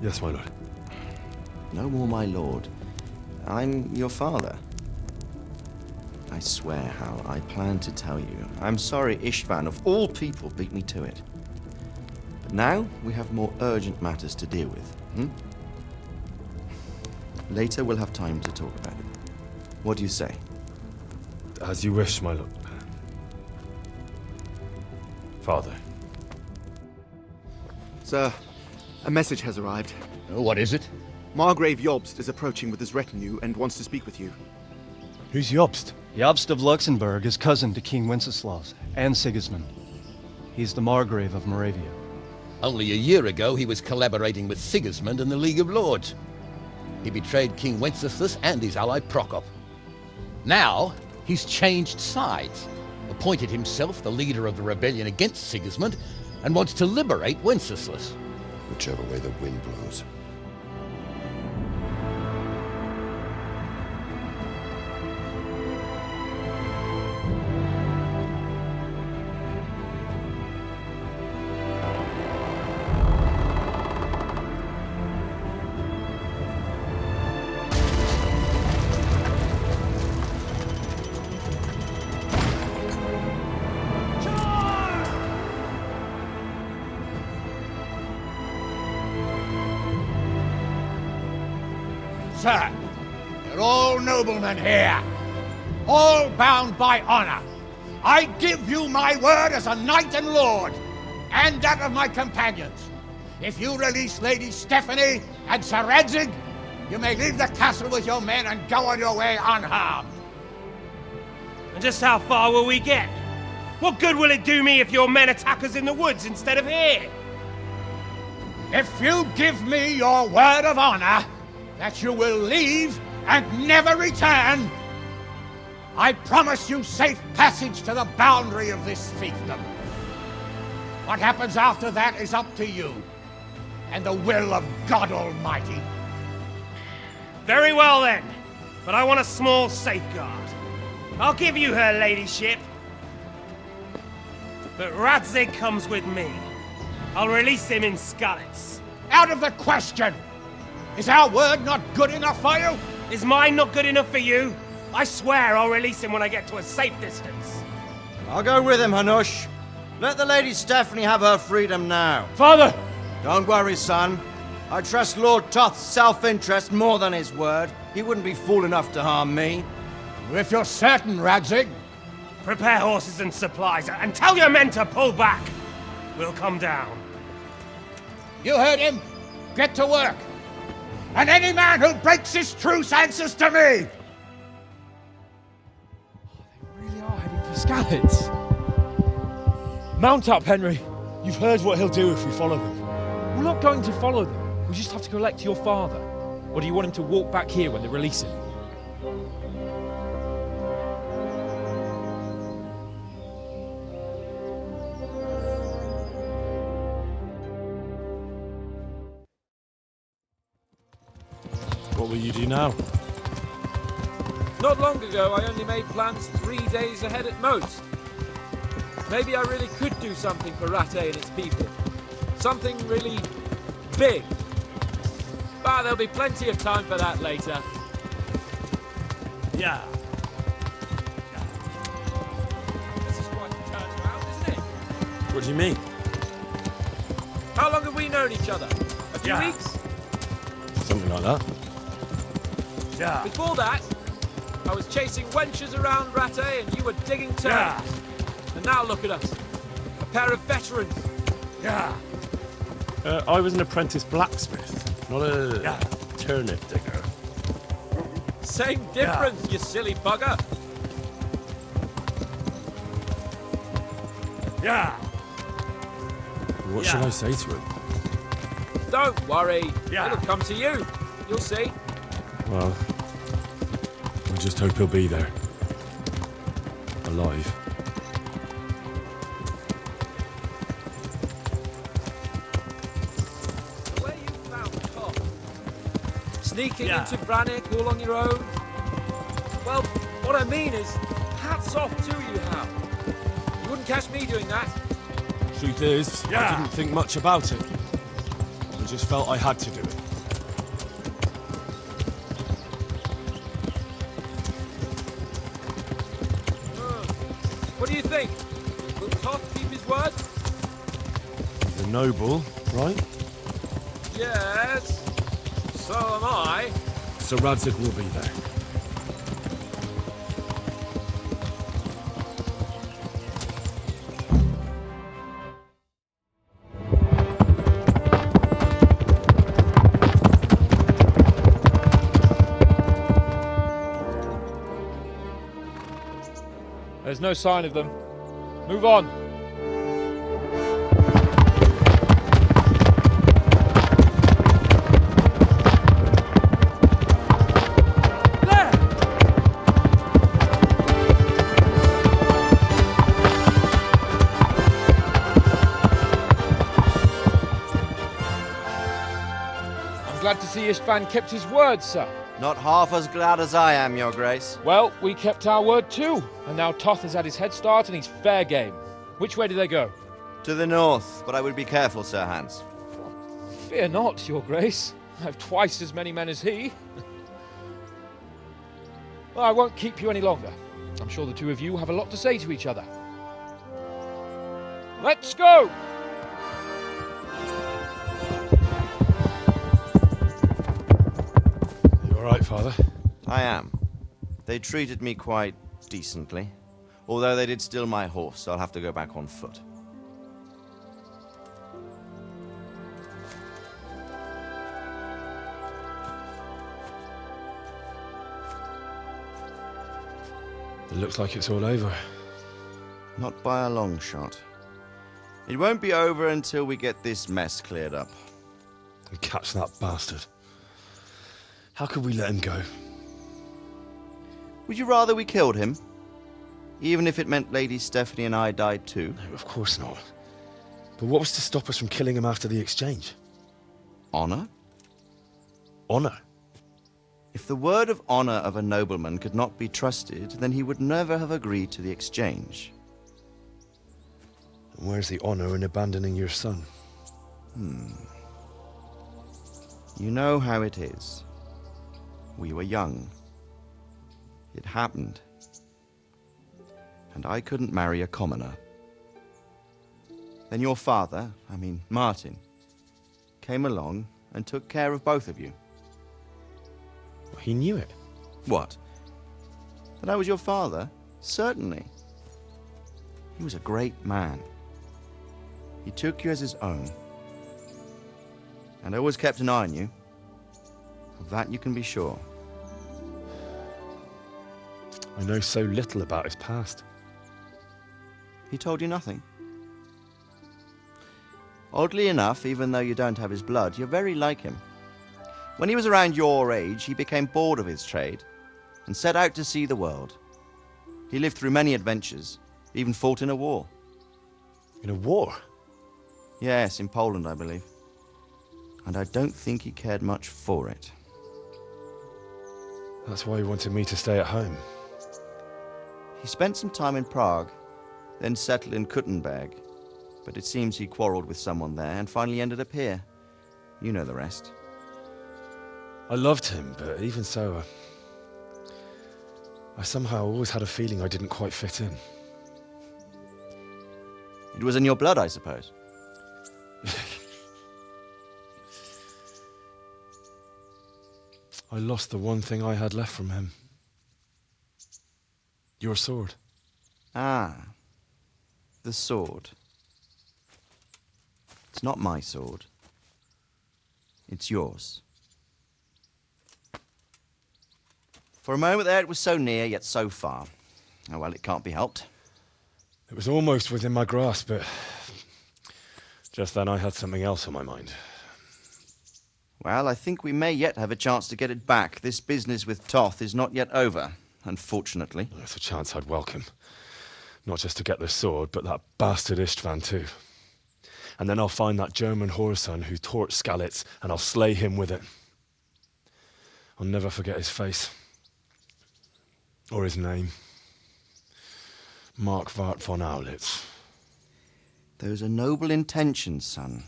Yes, my lord. No more my lord. I'm your father. I swear, Hal, I plan to tell you. I'm sorry Istvan, of all people, beat me to it. But now, we have more urgent matters to deal with, Later, we'll have time to talk about it. What do you say? As you wish, my lord. Father. Sir, a message has arrived. What is it? Margrave Jobst is approaching with his retinue and wants to speak with you. Who's Jobst? Jobst of Luxembourg is cousin to King Wenceslaus and Sigismund. He's the Margrave of Moravia. Only a year ago, he was collaborating with Sigismund in the League of Lords. He betrayed King Wenceslas and his ally Prokop. Now, he's changed sides, appointed himself the leader of the rebellion against Sigismund, and wants to liberate Wenceslas. Whichever way the wind blows. Sir, you're all noblemen here, all bound by honor. I give you my word as a knight and lord, and that of my companions. If you release Lady Stephanie and Sir Radzig, you may leave the castle with your men and go on your way unharmed. And just how far will we get? What good will it do me if your men attack us in the woods instead of here? If you give me your word of honor that you will leave and never return, I promise you safe passage to the boundary of this fiefdom. What happens after that is up to you, and the will of God Almighty. Very well then, but I want a small safeguard. I'll give you her ladyship, but Radzig comes with me. I'll release him in Skalitz. Out of the question! Is our word not good enough for you? Is mine not good enough for you? I swear I'll release him when I get to a safe distance. I'll go with him, Hanush. Let the Lady Stephanie have her freedom now. Father! Don't worry, son. I trust Lord Toth's self-interest more than his word. He wouldn't be fool enough to harm me. If you're certain, Radzig. Prepare horses and supplies, and tell your men to pull back. We'll come down. You heard him. Get to work. And any man who breaks this truce answers to me! They really are heading for Skalitz. Mount up, Henry. You've heard what he'll do if we follow them. We're not going to follow them. We just have to collect your father. Or do you want him to walk back here when they release him? What will you do now? Not long ago, I only made plans 3 days ahead at most. Maybe I really could do something for Rattay and its people. Something really big. But there'll be plenty of time for that later. Yeah. This is quite a turnaround, isn't it? What do you mean? How long have we known each other? A few weeks? Something like that. Yeah. Before that, I was chasing wenches around Rattay and you were digging turns. Yeah. And now look at us. A pair of veterans. Yeah. I was an apprentice blacksmith, not a turnip digger. Same difference, you silly bugger. Yeah. What should I say to him? Don't worry. Yeah. It'll come to you. You'll see. Well, I just hope he'll be there. Alive. The way you found Toth. Sneaking into Brannick all on your own. Well, what I mean is, hats off to you, Hal. You wouldn't catch me doing that. Truth is, I didn't think much about it. I just felt I had to do it. What do you think? Will Toth keep his word? The noble, right? Yes. So am I. So Radzig will be there. There's no sign of them. Move on. I'm glad to see Istvan kept his word, sir. Not half as glad as I am, Your Grace. Well, we kept our word too. And now Toth has had his head start and he's fair game. Which way do they go? To the north, but I would be careful, Sir Hans. Fear not, Your Grace. I have twice as many men as he. Well, I won't keep you any longer. I'm sure the two of you have a lot to say to each other. Let's go! You alright, Father? I am. They treated me quite decently. Although they did steal my horse, so I'll have to go back on foot. It looks like it's all over. Not by a long shot. It won't be over until we get this mess cleared up. And catch that bastard. How could we let him go? Would you rather we killed him? Even if it meant Lady Stephanie and I died too? No, of course not. But what was to stop us from killing him after the exchange? Honor? Honor? If the word of honor of a nobleman could not be trusted, then he would never have agreed to the exchange. And where's the honor in abandoning your son? You know how it is. We were young. It happened. And I couldn't marry a commoner. Then your father, Martin, came along and took care of both of you. He knew it. What? That I was your father? Certainly. He was a great man. He took you as his own. And always kept an eye on you. Of that you can be sure. I know so little about his past. He told you nothing? Oddly enough, even though you don't have his blood, you're very like him. When he was around your age, he became bored of his trade and set out to see the world. He lived through many adventures, even fought in a war. In a war? Yes, in Poland, I believe. And I don't think he cared much for it. That's why he wanted me to stay at home. He spent some time in Prague, then settled in Kuttenberg. But it seems he quarreled with someone there and finally ended up here. You know the rest. I loved him, but even so, I somehow always had a feeling I didn't quite fit in. It was in your blood, I suppose. I lost the one thing I had left from him. Your sword. Ah, the sword. It's not my sword. It's yours. For a moment there, it was so near, yet so far. Oh, well, it can't be helped. It was almost within my grasp, but just then I had something else on my mind. Well, I think we may yet have a chance to get it back. This business with Toth is not yet over, unfortunately. That's a chance I'd welcome. Not just to get the sword, but that bastard Istvan too. And then I'll find that German whoreson who torched Skalitz, and I'll slay him with it. I'll never forget his face. Or his name. Margrave von Aulitz. Those are noble intentions, son.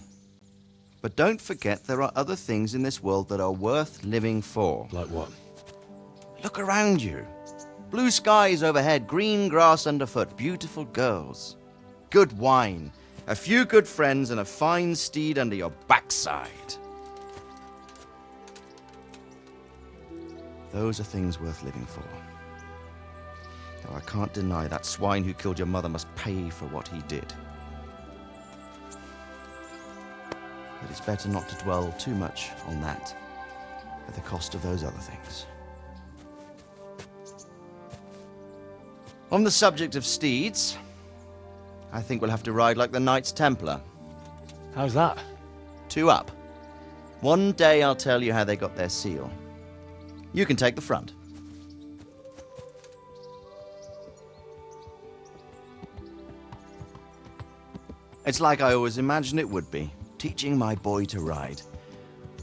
But don't forget there are other things in this world that are worth living for. Like what? Look around you. Blue skies overhead, green grass underfoot, beautiful girls. Good wine, a few good friends, and a fine steed under your backside. Those are things worth living for. Though I can't deny that swine who killed your mother must pay for what he did. But it's better not to dwell too much on that at the cost of those other things. On the subject of steeds, I think we'll have to ride like the Knights Templar. How's that? 2 up. One day I'll tell you how they got their seal. You can take the front. It's like I always imagined it would be, teaching my boy to ride.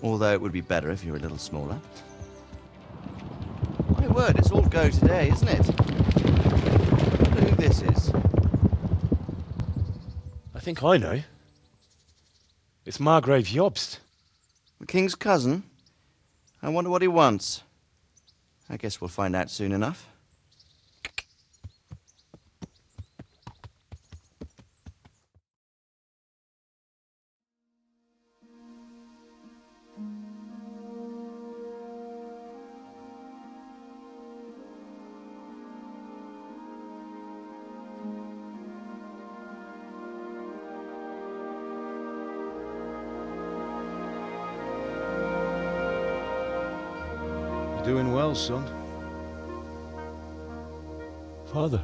Although it would be better if you were a little smaller. My word, it's all go today, isn't it? I wonder who this is. I think I know. It's Margrave Jobst. The king's cousin? I wonder what he wants. I guess we'll find out soon enough. Doing well, son. Father.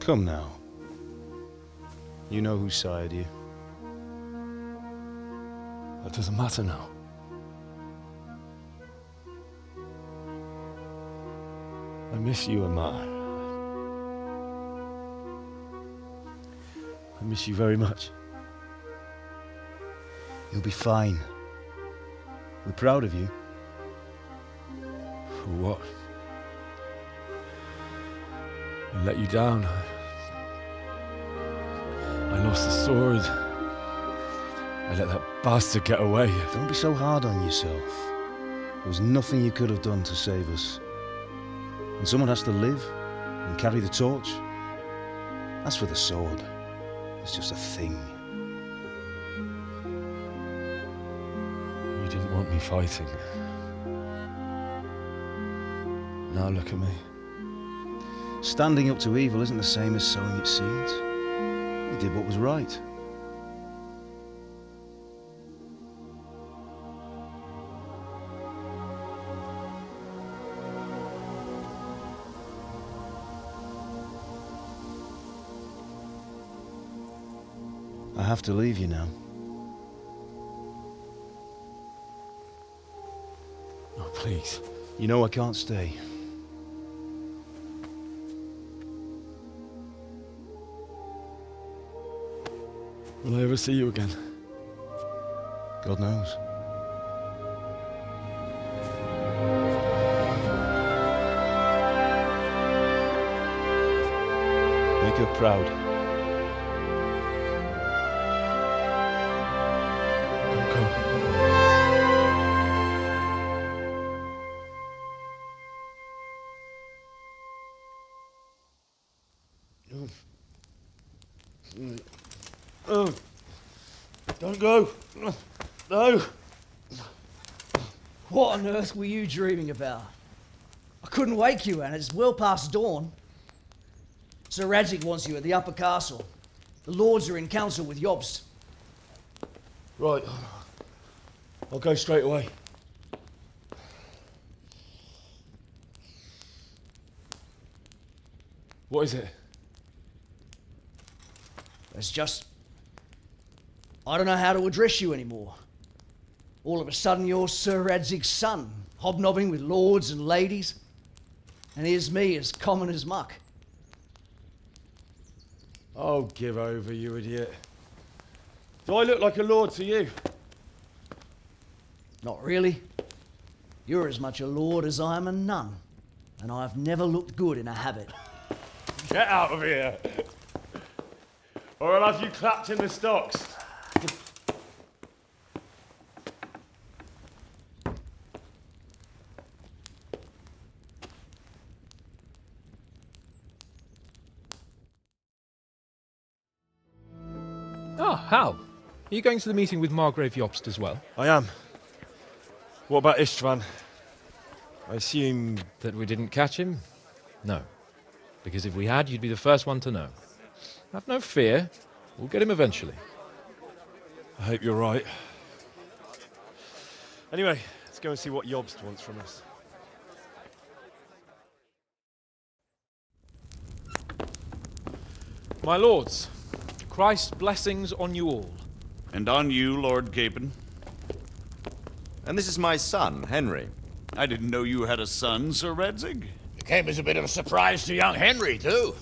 Come now. You know who sired you. That doesn't matter now. I miss you, Amar. I miss you very much. You'll be fine. We're proud of you. For what? I let you down. I lost the sword. I let that bastard get away. Don't be so hard on yourself. There was nothing you could have done to save us. And someone has to live and carry the torch. As for the sword, it's just a thing. You didn't want me fighting. Now look at me. Standing up to evil isn't the same as sowing its seeds. You did what was right. I have to leave you now. Oh, please. You know I can't stay. Will I ever see you again? God knows. Make her proud. Don't go. Oh, don't go. No. What on earth were you dreaming about? I couldn't wake you, and it's well past dawn. Sir Radzig wants you at the upper castle. The lords are in council with Jobst. Right. I'll go straight away. What is it? It's just... I don't know how to address you anymore. All of a sudden you're Sir Radzig's son, hobnobbing with lords and ladies. And here's me, as common as muck. Oh, give over, you idiot. Do I look like a lord to you? Not really. You're as much a lord as I am a nun. And I've never looked good in a habit. Get out of here! Or I'll have you clapped in the stocks. Ah, Hal. Are you going to the meeting with Margrave Jobst as well? I am. What about Istvan? I assume... That we didn't catch him? No. Because if we had, you'd be the first one to know. Have no fear. We'll get him eventually. I hope you're right. Anyway, let's go and see what Jobst wants from us. My lords, Christ's blessings on you all. And on you, Lord Capon. And this is my son, Henry. I didn't know you had a son, Sir Radzig. It came as a bit of a surprise to young Henry, too.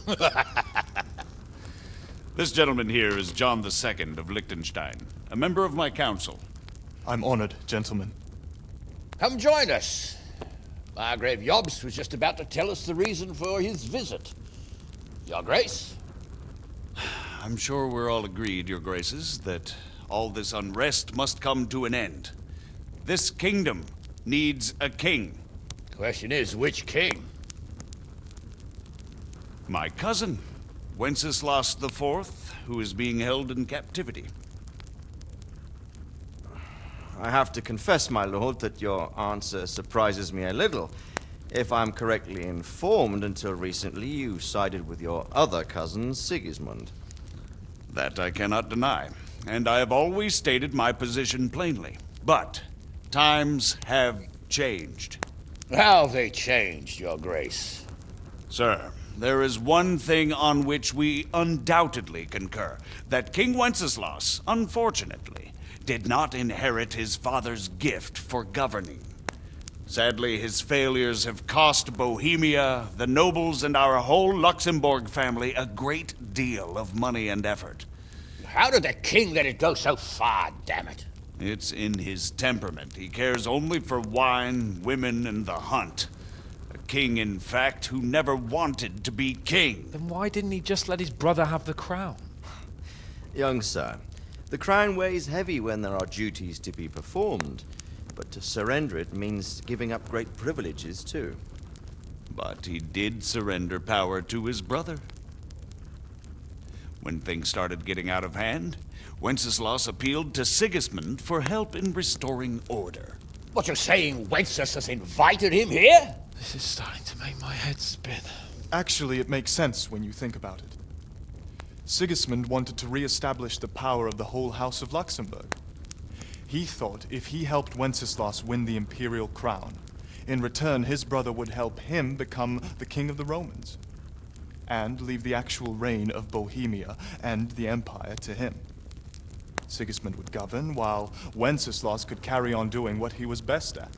This gentleman here is John II of Liechtenstein, a member of my council. I'm honored, gentlemen. Come join us. Margrave Jobst was just about to tell us the reason for his visit. Your Grace? I'm sure we're all agreed, Your Graces, that all this unrest must come to an end. This kingdom needs a king. Question is, which king? My cousin, Wenceslas IV, who is being held in captivity. I have to confess, my lord, that your answer surprises me a little. If I'm correctly informed, until recently you sided with your other cousin, Sigismund. That I cannot deny, and I have always stated my position plainly. But times have changed. How have they changed, Your Grace? Sir, there is one thing on which we undoubtedly concur. That King Wenceslas, unfortunately, did not inherit his father's gift for governing. Sadly, his failures have cost Bohemia, the nobles, and our whole Luxembourg family a great deal of money and effort. How did the king let it go so far, damn it? It's in his temperament. He cares only for wine, women, and the hunt. A king, in fact, who never wanted to be king. Then why didn't he just let his brother have the crown? Young sir, the crown weighs heavy when there are duties to be performed. But to surrender it means giving up great privileges, too. But he did surrender power to his brother. When things started getting out of hand, Wenceslas appealed to Sigismund for help in restoring order. What, you're saying Wenceslas invited him here? This is starting to make my head spin. Actually, it makes sense when you think about it. Sigismund wanted to re-establish the power of the whole House of Luxembourg. He thought if he helped Wenceslas win the imperial crown, in return his brother would help him become the king of the Romans, and leave the actual reign of Bohemia and the empire to him. Sigismund would govern, while Wenceslas could carry on doing what he was best at,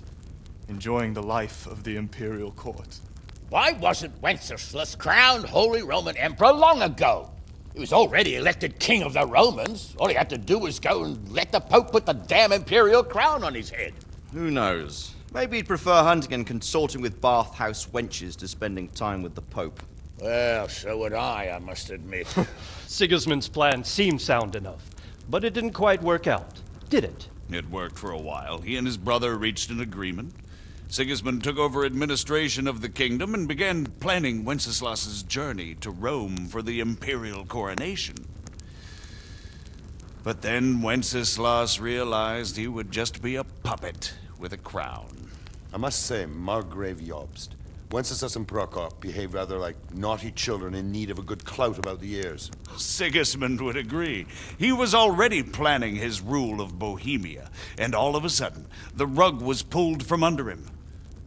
enjoying the life of the imperial court. Why wasn't Wenceslas crowned Holy Roman Emperor long ago? He was already elected king of the Romans. All he had to do was go and let the Pope put the damn imperial crown on his head. Who knows? Maybe he'd prefer hunting and consorting with bathhouse wenches to spending time with the Pope. Well, so would I must admit. Sigismund's plan seemed sound enough, but it didn't quite work out, did it? It worked for a while. He and his brother reached an agreement. Sigismund took over administration of the kingdom and began planning Wenceslas's journey to Rome for the imperial coronation. But then Wenceslas realized he would just be a puppet with a crown. I must say, Margrave Jobst, Wenceslas and Prokop behave rather like naughty children in need of a good clout about the ears. Sigismund would agree. He was already planning his rule of Bohemia, and all of a sudden, the rug was pulled from under him.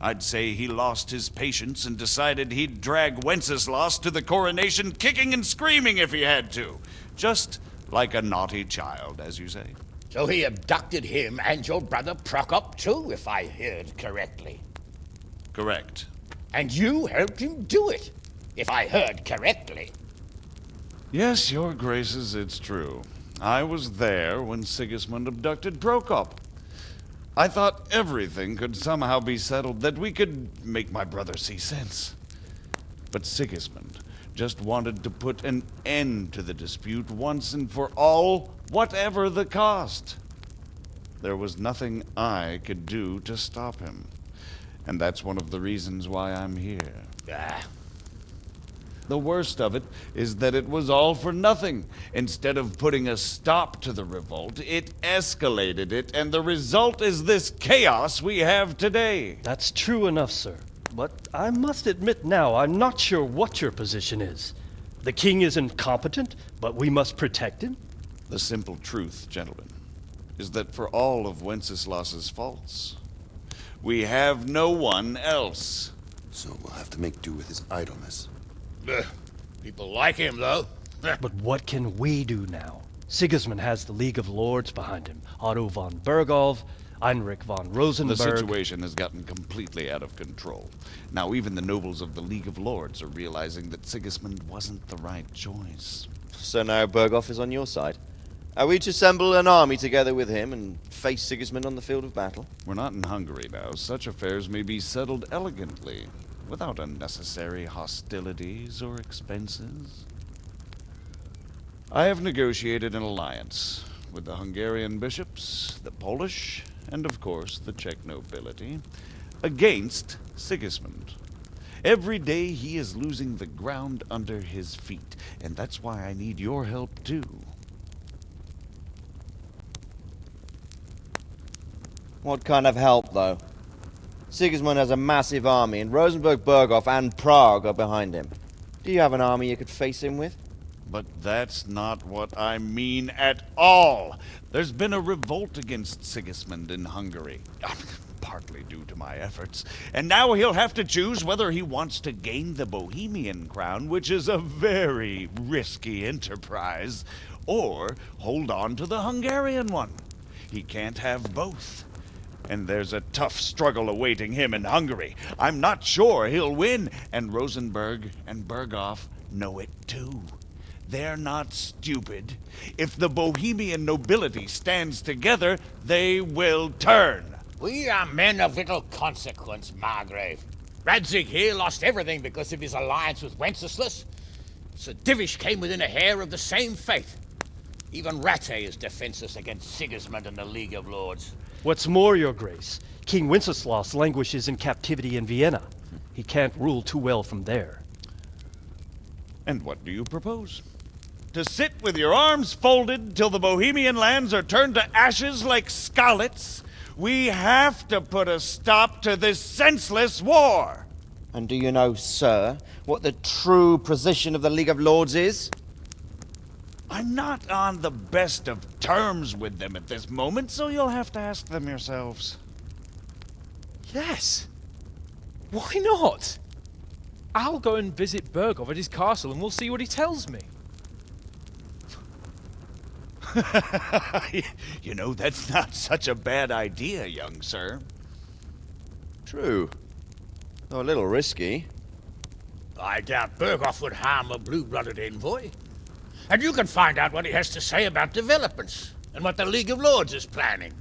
I'd say he lost his patience and decided he'd drag Wenceslas to the coronation kicking and screaming if he had to. Just like a naughty child, as you say. So he abducted him and your brother Prokop too, if I heard correctly. Correct. And you helped him do it, if I heard correctly. Yes, your graces, it's true. I was there when Sigismund abducted Prokop. I thought everything could somehow be settled, that we could make my brother see sense. But Sigismund just wanted to put an end to the dispute once and for all, whatever the cost. There was nothing I could do to stop him. And that's one of the reasons why I'm here. The worst of it is that it was all for nothing. Instead of putting a stop to the revolt, it escalated it, and the result is this chaos we have today. That's true enough, sir. But I must admit now, I'm not sure what your position is. The king is incompetent, but we must protect him? The simple truth, gentlemen, is that for all of Wenceslas's faults, we have no one else. So we'll have to make do with his idleness. People like him, though. But what can we do now? Sigismund has the League of Lords behind him. Otto von Berghof, Heinrich von Rosenberg. The situation has gotten completely out of control. Now even the nobles of the League of Lords are realizing that Sigismund wasn't the right choice. So now Berghof is on your side? Are we to assemble an army together with him and face Sigismund on the field of battle? We're not in Hungary now. Such affairs may be settled elegantly, without unnecessary hostilities or expenses. I have negotiated an alliance with the Hungarian bishops, the Polish, and of course the Czech nobility, against Sigismund. Every day he is losing the ground under his feet, and that's why I need your help too. What kind of help, though? Sigismund has a massive army, and Rosenberg, Berghof, and Prague are behind him. Do you have an army you could face him with? But that's not what I mean at all. There's been a revolt against Sigismund in Hungary, partly due to my efforts, and now he'll have to choose whether he wants to gain the Bohemian crown, which is a very risky enterprise, or hold on to the Hungarian one. He can't have both. And there's a tough struggle awaiting him in Hungary. I'm not sure he'll win, and Rosenberg and Berghof know it too. They're not stupid. If the Bohemian nobility stands together, they will turn. We are men of little consequence, Margrave. Radzig here lost everything because of his alliance with Wenceslas. Sir Divish came within a hair of the same fate. Even Rattay is defenseless against Sigismund and the League of Lords. What's more, Your Grace, King Wenceslas languishes in captivity in Vienna. He can't rule too well from there. And what do you propose? To sit with your arms folded till the Bohemian lands are turned to ashes like Skalitz? We have to put a stop to this senseless war! And do you know, sir, what the true position of the League of Lords is? I'm not on the best of terms with them at this moment, so you'll have to ask them yourselves. Yes. Why not? I'll go and visit Berghof at his castle and we'll see what he tells me. You know, that's not such a bad idea, young sir. True. Though a little risky. I doubt Berghof would harm a blue-blooded envoy. And you can find out what he has to say about developments and what the League of Lords is planning.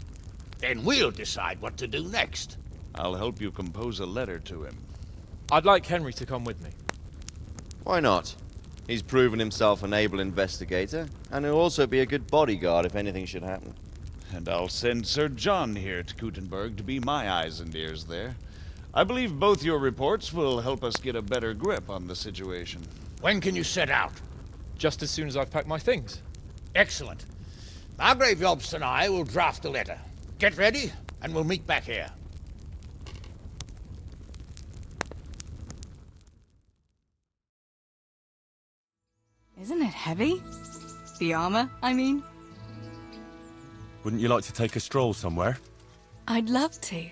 Then we'll decide what to do next. I'll help you compose a letter to him. I'd like Henry to come with me. Why not? He's proven himself an able investigator, and he'll also be a good bodyguard if anything should happen. And I'll send Sir John here to Kuttenberg to be my eyes and ears there. I believe both your reports will help us get a better grip on the situation. When can you set out? Just as soon as I've packed my things. Excellent. Margrave Jobst and I will draft a letter. Get ready, and we'll meet back here. Isn't it heavy? The armor, I mean. Wouldn't you like to take a stroll somewhere? I'd love to.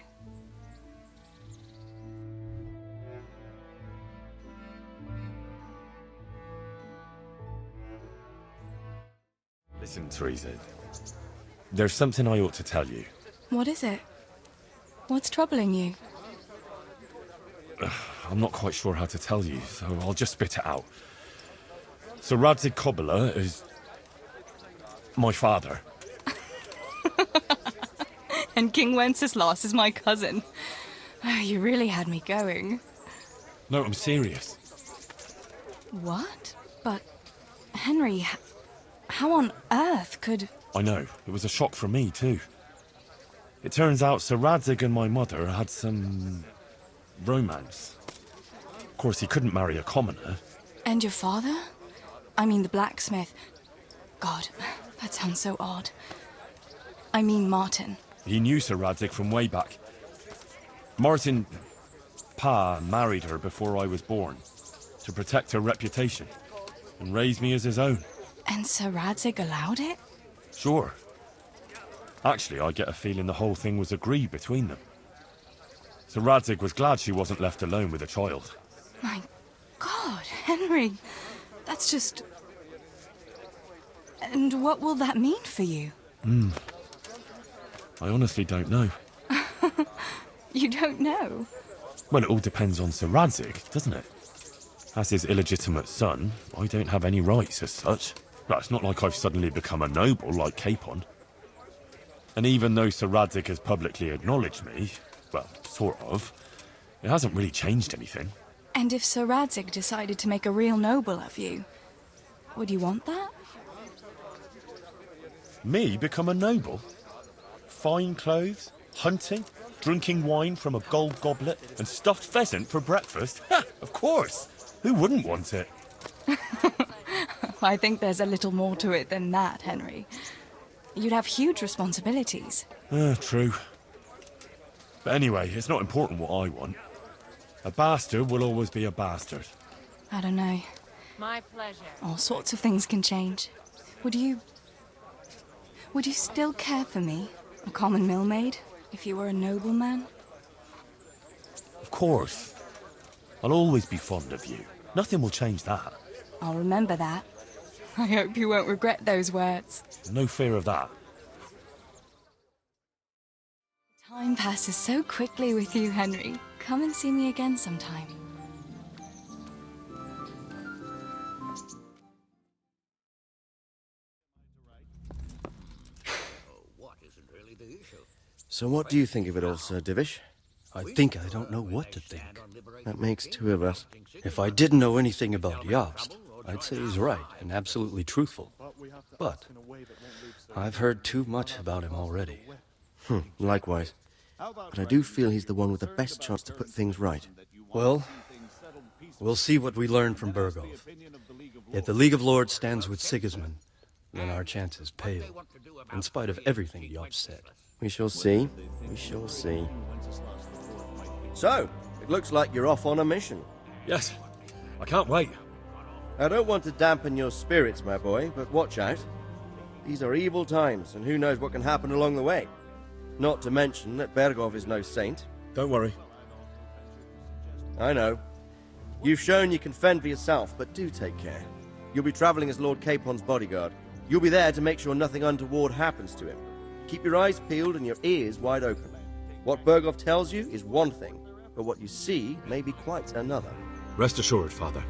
Listen, Theresa. There's something I ought to tell you. What is it? What's troubling you? I'm not quite sure how to tell you, so I'll just spit it out. So Radzig Kobyla is my father. And King Wenceslas is my cousin. You really had me going. No, I'm serious. What? But, Henry, how on earth could... I know. It was a shock for me, too. It turns out Sir Radzig and my mother had some... romance. Of course, he couldn't marry a commoner. And your father? I mean the blacksmith. God, that sounds so odd. I mean Martin. He knew Sir Radzig from way back. Martin... Pa married her before I was born, to protect her reputation, and raise me as his own. And Sir Radzig allowed it? Sure. Actually, I get a feeling the whole thing was agreed between them. Sir Radzig was glad she wasn't left alone with a child. My God, Henry, that's just... And what will that mean for you? I honestly don't know. You don't know? Well, it all depends on Sir Radzig, doesn't it? As his illegitimate son, I don't have any rights as such. Well, it's not like I've suddenly become a noble like Capon. And even though Sir Radzig has publicly acknowledged me, well, sort of, it hasn't really changed anything. And if Sir Radzig decided to make a real noble of you, would you want that? Me become a noble? Fine clothes, hunting, drinking wine from a gold goblet, and stuffed pheasant for breakfast? Ha! Of course! Who wouldn't want it? I think there's a little more to it than that, Henry. You'd have huge responsibilities. True. But anyway, it's not important what I want. A bastard will always be a bastard. I don't know. My pleasure. All sorts of things can change. Would you still care for me, a common millmaid, if you were a nobleman? Of course. I'll always be fond of you. Nothing will change that. I'll remember that. I hope you won't regret those words. No fear of that. Time passes so quickly with you, Henry. Come and see me again sometime. So what do you think of it all, Sir Divish? I think I don't know what to think. That makes two of us. If I didn't know anything about Jobst, I'd say he's right and absolutely truthful. But I've heard too much about him already. Likewise. But I do feel he's the one with the best chance to put things right. Well, we'll see what we learn from Berghof. If the League of Lords stands with Sigismund, then our chances pale, in spite of everything Jobst said. We shall see. We shall see. So, it looks like you're off on a mission. Yes. I can't wait. I don't want to dampen your spirits, my boy, but watch out. These are evil times, and who knows what can happen along the way. Not to mention that Berghof is no saint. Don't worry. I know. You've shown you can fend for yourself, but do take care. You'll be traveling as Lord Capon's bodyguard. You'll be there to make sure nothing untoward happens to him. Keep your eyes peeled and your ears wide open. What Berghof tells you is one thing, but what you see may be quite another. Rest assured, Father.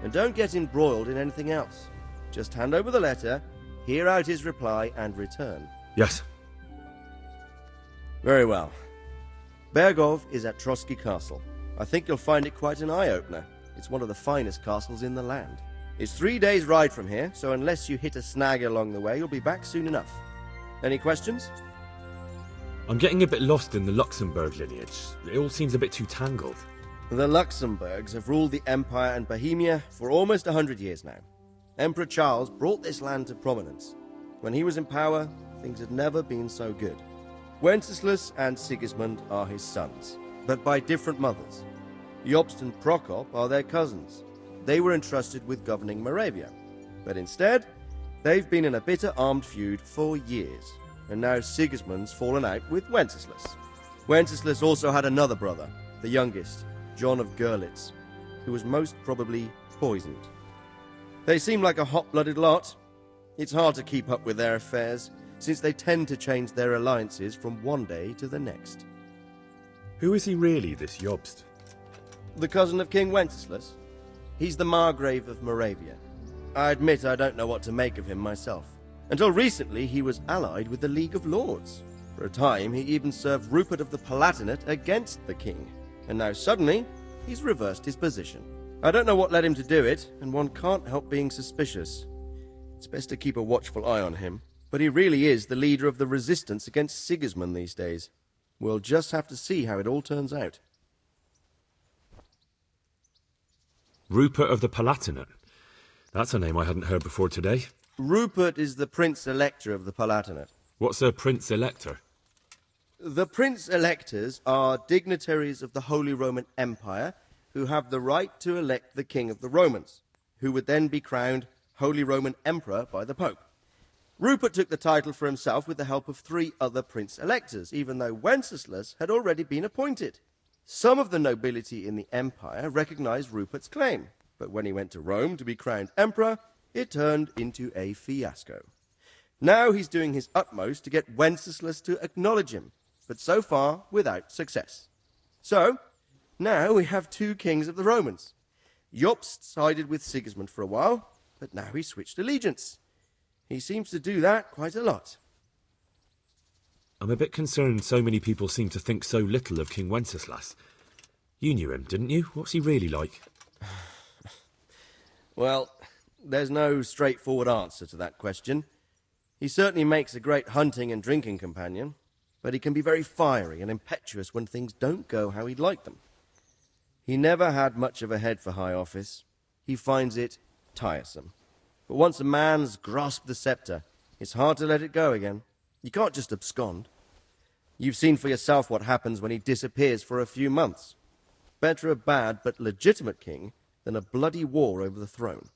And don't get embroiled in anything else. Just hand over the letter, hear out his reply, and return. Yes. Very well. Berghof is at Trotsky Castle. I think you'll find it quite an eye-opener. It's one of the finest castles in the land. It's 3 days' ride from here, so unless you hit a snag along the way, you'll be back soon enough. Any questions? I'm getting a bit lost in the Luxembourg lineage. It all seems a bit too tangled. The Luxembourgs have ruled the Empire and Bohemia for almost 100 years now. Emperor Charles brought this land to prominence. When he was in power, things had never been so good. Wenceslas and Sigismund are his sons, but by different mothers. Jobst and Prokop are their cousins. They were entrusted with governing Moravia. But instead, they've been in a bitter armed feud for years. And now Sigismund's fallen out with Wenceslas. Wenceslas also had another brother, the youngest, John of Skalitz, who was most probably poisoned. They seem like a hot-blooded lot. It's hard to keep up with their affairs, since they tend to change their alliances from one day to the next. Who is he really, this Jobst? The cousin of King Wenceslas. He's the Margrave of Moravia. I admit I don't know what to make of him myself. Until recently, he was allied with the League of Lords. For a time, he even served Rupert of the Palatinate against the king. And now suddenly, he's reversed his position. I don't know what led him to do it, and one can't help being suspicious. It's best to keep a watchful eye on him, but he really is the leader of the resistance against Sigismund these days. We'll just have to see how it all turns out. Rupert of the Palatinate. That's a name I hadn't heard before today. Rupert is the Prince-Elector of the Palatinate. What's a Prince-Elector? The Prince-Electors are dignitaries of the Holy Roman Empire who have the right to elect the King of the Romans, who would then be crowned Holy Roman Emperor by the Pope. Rupert took the title for himself with the help of 3 other Prince-Electors, even though Wenceslas had already been appointed. Some of the nobility in the empire recognized Rupert's claim, but when he went to Rome to be crowned emperor, it turned into a fiasco. Now he's doing his utmost to get Wenceslas to acknowledge him, but so far without success. So, now we have 2 kings of the Romans. Jobst sided with Sigismund for a while, but now he's switched allegiance. He seems to do that quite a lot. I'm a bit concerned so many people seem to think so little of King Wenceslas. You knew him, didn't you? What's he really like? Well, there's no straightforward answer to that question. He certainly makes a great hunting and drinking companion, but he can be very fiery and impetuous when things don't go how he'd like them. He never had much of a head for high office. He finds it tiresome. But once a man's grasped the scepter, it's hard to let it go again. You can't just abscond. You've seen for yourself what happens when he disappears for a few months. Better a bad but legitimate king than a bloody war over the throne.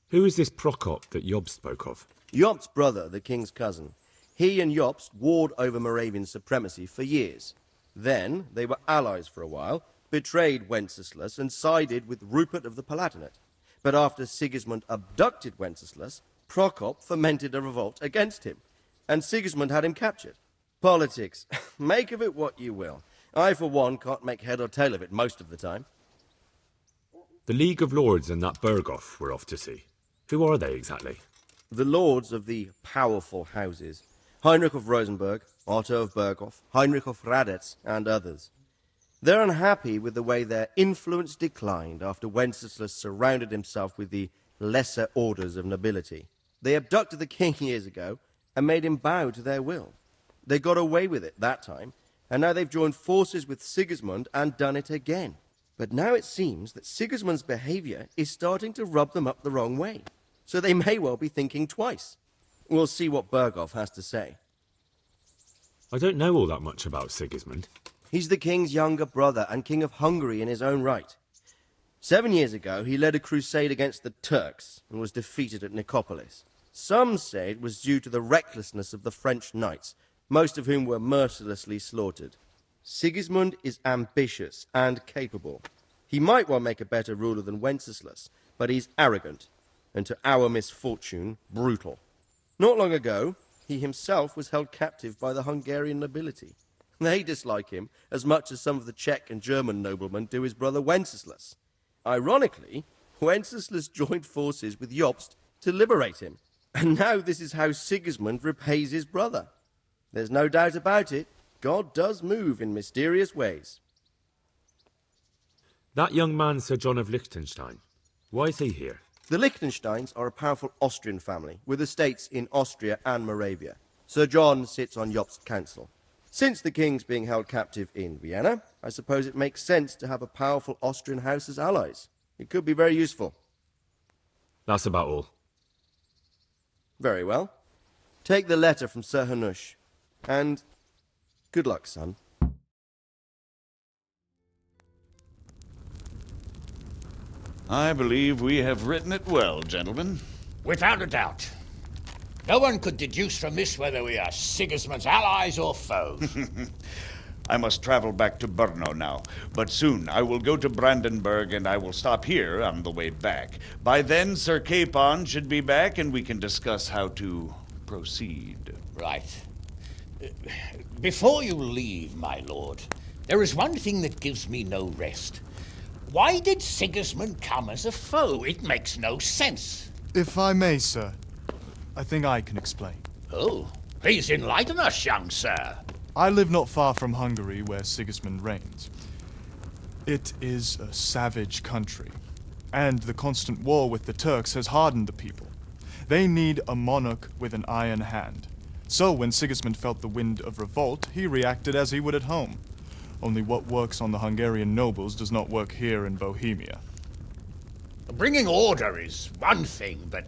Who is this Prokop that Jobst spoke of? Jobst's brother, the king's cousin. He and Jobst warred over Moravian supremacy for years. Then they were allies for a while, betrayed Wenceslas and sided with Rupert of the Palatinate. But after Sigismund abducted Wenceslas, Prokop fomented a revolt against him, and Sigismund had him captured. Politics. Make of it what you will. I, for one, can't make head or tail of it most of the time. The League of Lords and that Berghoff we're off to see. Who are they exactly? The lords of the powerful houses. Heinrich of Rosenberg, Otto of Berghoff, Heinrich of Radetz, and others. They're unhappy with the way their influence declined after Wenceslas surrounded himself with the lesser orders of nobility. They abducted the king years ago and made him bow to their will. They got away with it that time, and now they've joined forces with Sigismund and done it again. But now it seems that Sigismund's behavior is starting to rub them up the wrong way, so they may well be thinking twice. We'll see what Berghoff has to say. I don't know all that much about Sigismund. He's the king's younger brother and king of Hungary in his own right. 7 years ago, he led a crusade against the Turks and was defeated at Nicopolis. Some say it was due to the recklessness of the French knights, most of whom were mercilessly slaughtered. Sigismund is ambitious and capable. He might well make a better ruler than Wenceslas, but he's arrogant, and to our misfortune, brutal. Not long ago, he himself was held captive by the Hungarian nobility. They dislike him as much as some of the Czech and German noblemen do his brother Wenceslas. Ironically, Wenceslas joined forces with Jobst to liberate him. And now this is how Sigismund repays his brother. There's no doubt about it, God does move in mysterious ways. That young man, Sir John of Liechtenstein, why is he here? The Liechtensteins are a powerful Austrian family, with estates in Austria and Moravia. Sir John sits on Jobst's council. Since the king's being held captive in Vienna, I suppose it makes sense to have a powerful Austrian house as allies. It could be very useful. That's about all. Very well. Take the letter from Sir Hanush. And good luck, son. I believe we have written it well, gentlemen. Without a doubt. No one could deduce from this whether we are Sigismund's allies or foes. I must travel back to Brno now, but soon I will go to Brandenburg and I will stop here on the way back. By then, Sir Capon should be back and we can discuss how to proceed. Right. Before you leave, my lord, there is one thing that gives me no rest. Why did Sigismund come as a foe? It makes no sense. If I may, sir, I think I can explain. Oh, please enlighten us, young sir. I live not far from Hungary, where Sigismund reigns. It is a savage country, and the constant war with the Turks has hardened the people. They need a monarch with an iron hand. So when Sigismund felt the wind of revolt, he reacted as he would at home. Only what works on the Hungarian nobles does not work here in Bohemia. Bringing order is one thing, but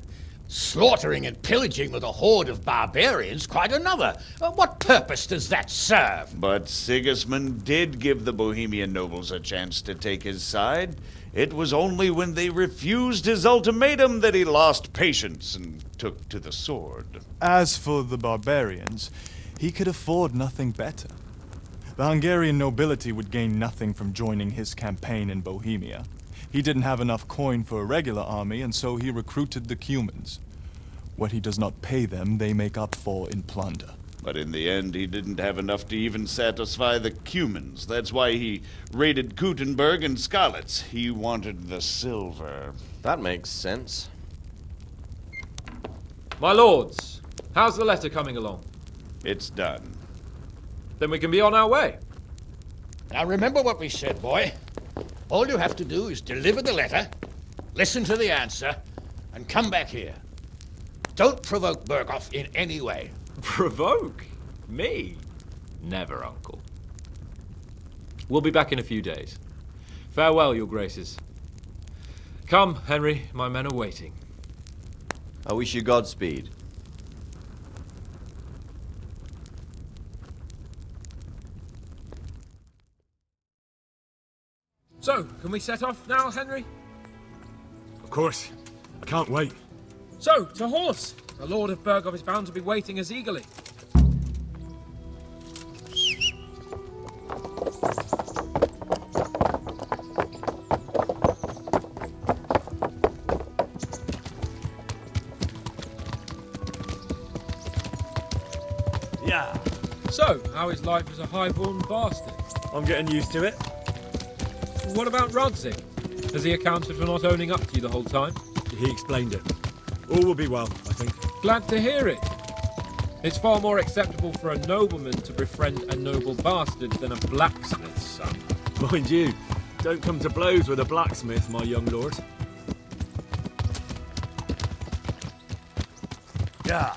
slaughtering and pillaging with a horde of barbarians quite another. What purpose does that serve? But Sigismund did give the Bohemian nobles a chance to take his side. It was only when they refused his ultimatum that he lost patience and took to the sword. As for the barbarians, he could afford nothing better. The Hungarian nobility would gain nothing from joining his campaign in Bohemia. He didn't have enough coin for a regular army, and so he recruited the Cumans. What he does not pay them, they make up for in plunder. But in the end, he didn't have enough to even satisfy the Cumans. That's why he raided Gutenberg and Skalitz. He wanted the silver. That makes sense. My lords, how's the letter coming along? It's done. Then we can be on our way. Now remember what we said, boy. All you have to do is deliver the letter, listen to the answer, and come back here. Don't provoke Berghoff in any way. Provoke? Me? Never, Uncle. We'll be back in a few days. Farewell, your graces. Come, Henry, my men are waiting. I wish you Godspeed. So, can we set off now, Henry? Of course. I can't wait. So, to horse! The Lord of Berghoff is bound to be waiting us eagerly. Yeah. So, how is life as a highborn bastard? I'm getting used to it. What about Radzig? Has he accounted for not owning up to you the whole time? He explained it. All will be well, I think. Glad to hear it. It's far more acceptable for a nobleman to befriend a noble bastard than a blacksmith's son. Mind you, don't come to blows with a blacksmith, my young lord. Yeah.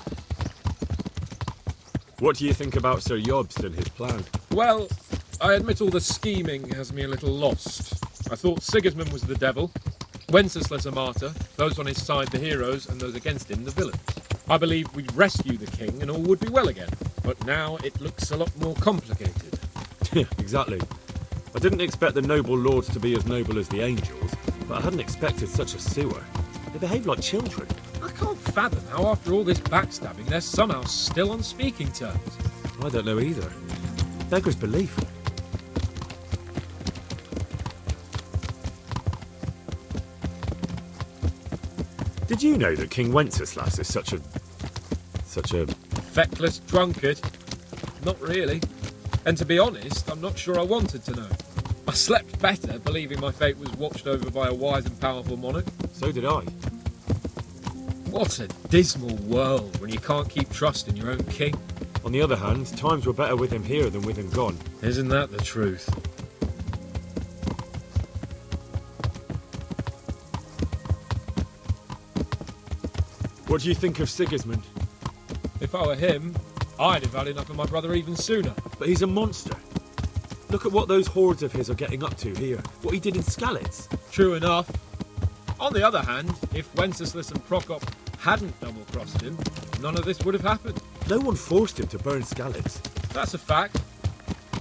What do you think about Sir Jobst and his plan? Well, I admit all the scheming has me a little lost. I thought Sigismund was the devil, Wenceslas a martyr, those on his side the heroes, and those against him the villains. I believed we'd rescue the king and all would be well again, but now it looks a lot more complicated. Yeah, exactly. I didn't expect the noble lords to be as noble as the angels, but I hadn't expected such a sewer. They behave like children. I can't fathom how after all this backstabbing they're somehow still on speaking terms. I don't know either. Beggars belief. Did you know that King Wenceslas is such a... Feckless drunkard? Not really. And to be honest, I'm not sure I wanted to know. I slept better believing my fate was watched over by a wise and powerful monarch. So did I. What a dismal world when you can't keep trust in your own king. On the other hand, times were better with him here than with him gone. Isn't that the truth? What do you think of Sigismund? If I were him, I'd have had enough of my brother even sooner. But he's a monster. Look at what those hordes of his are getting up to here. What he did in Skalitz. True enough. On the other hand, if Wenceslas and Prokop hadn't double-crossed him, none of this would have happened. No one forced him to burn Skalitz. That's a fact.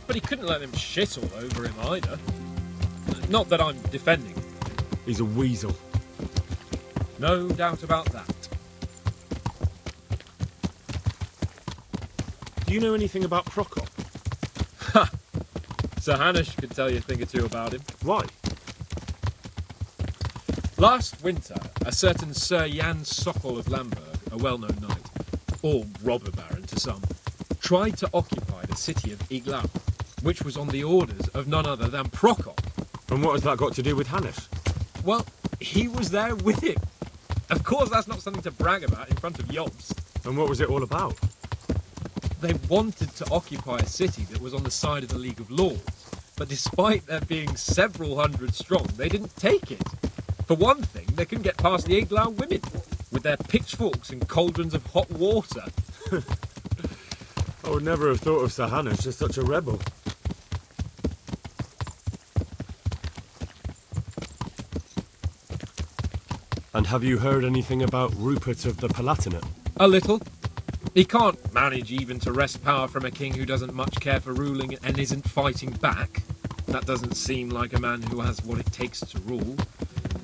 But he couldn't let them shit all over him either. Not that I'm defending him. He's a weasel. No doubt about that. Do you know anything about Prokop? Ha! Sir Hanush could tell you a thing or two about him. Why? Last winter, a certain Sir Jan Sokol of Lamberg, a well-known knight, or robber baron to some, tried to occupy the city of Iglau, which was on the orders of none other than Prokop. And what has that got to do with Hanush? Well, he was there with him. Of course, that's not something to brag about in front of Jobst. And what was it all about? They wanted to occupy a city that was on the side of the League of Lords, but despite there being several hundred strong, they didn't take it. For one thing, they couldn't get past the Iglau women, with their pitchforks and cauldrons of hot water. I would never have thought of Sir Hanush as such a rebel. And have you heard anything about Rupert of the Palatinate? A little. He can't manage even to wrest power from a king who doesn't much care for ruling and isn't fighting back. That doesn't seem like a man who has what it takes to rule.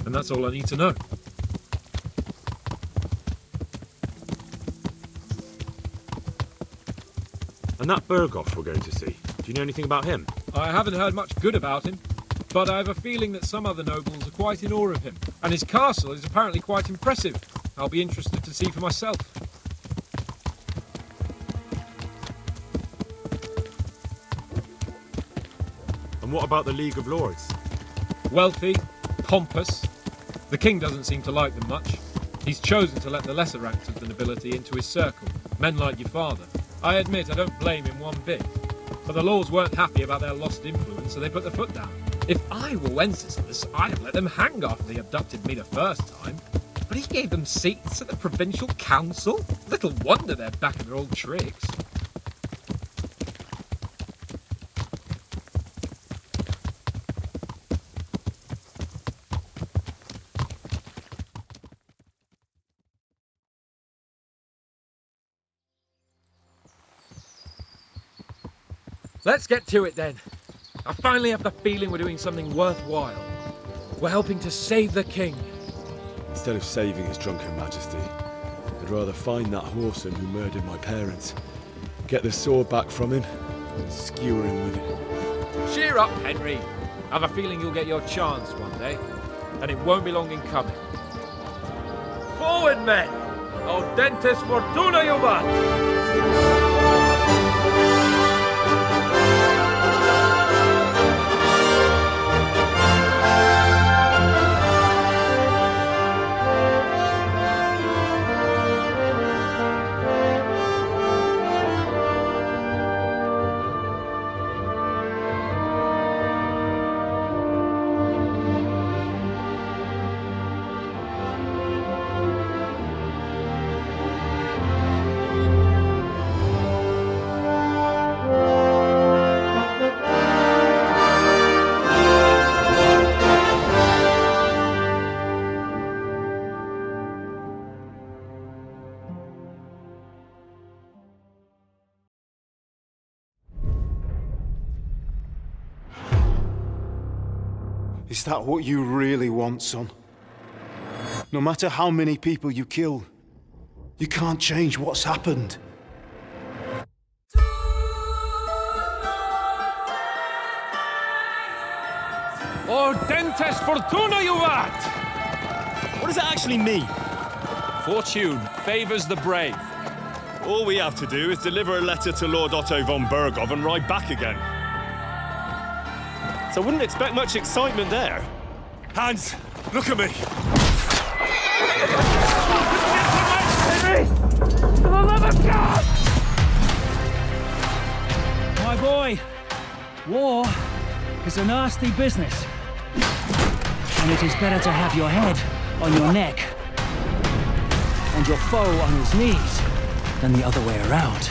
And that's all I need to know. And that Bergoff we're going to see, do you know anything about him? I haven't heard much good about him, but I have a feeling that some other nobles are quite in awe of him. And his castle is apparently quite impressive. I'll be interested to see for myself. And what about the League of Lords? Wealthy, pompous. The king doesn't seem to like them much. He's chosen to let the lesser ranks of the nobility into his circle, men like your father. I admit I don't blame him one bit, but the lords weren't happy about their lost influence, so they put their foot down. If I were Wenceslas, I'd have let them hang after they abducted me the first time. But he gave them seats at the provincial council? Little wonder they're back in their old tricks. Let's get to it then. I finally have the feeling we're doing something worthwhile. We're helping to save the king. Instead of saving his drunken majesty, I'd rather find that whoreson who murdered my parents, get the sword back from him, and skewer him with it. Cheer up, Henry. I have a feeling you'll get your chance one day, and it won't be long in coming. Forward, men! Audentes fortuna juvat! Is that what you really want, son? No matter how many people you kill, you can't change what's happened. Audentes fortuna juvat! What does that actually mean? Fortune favours the brave. All we have to do is deliver a letter to Lord Otto von Bergoff and ride back again. So I wouldn't expect much excitement there. Hans, look at me. Henry! For the love of God! My boy, war is a nasty business. And it is better to have your head on your neck and your foe on his knees than the other way around.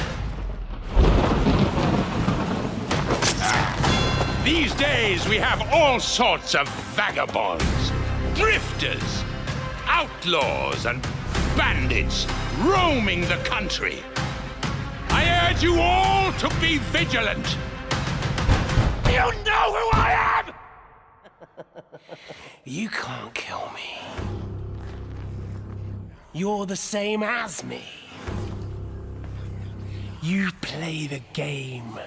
These days we have all sorts of vagabonds, drifters, outlaws and bandits roaming the country. I urge you all to be vigilant. You know who I am! You can't kill me. You're the same as me. You play the game.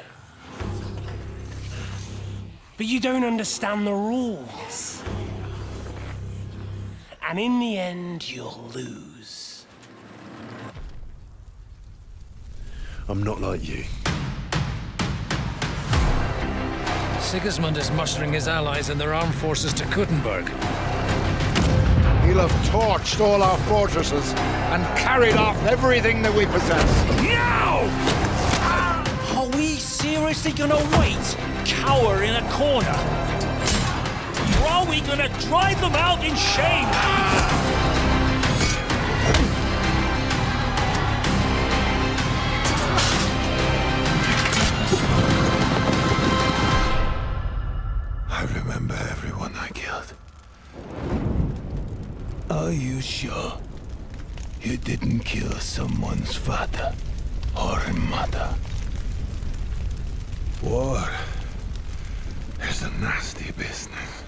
But you don't understand the rules. And in the end, you'll lose. I'm not like you. Sigismund is mustering his allies and their armed forces to Kuttenberg. He'll have torched all our fortresses and carried off everything that we possess. Now! Are we seriously gonna wait? Cower in a corner? Or are we gonna drive them out in shame? I remember everyone I killed. Are you sure you didn't kill someone's father or mother? War is a nasty business.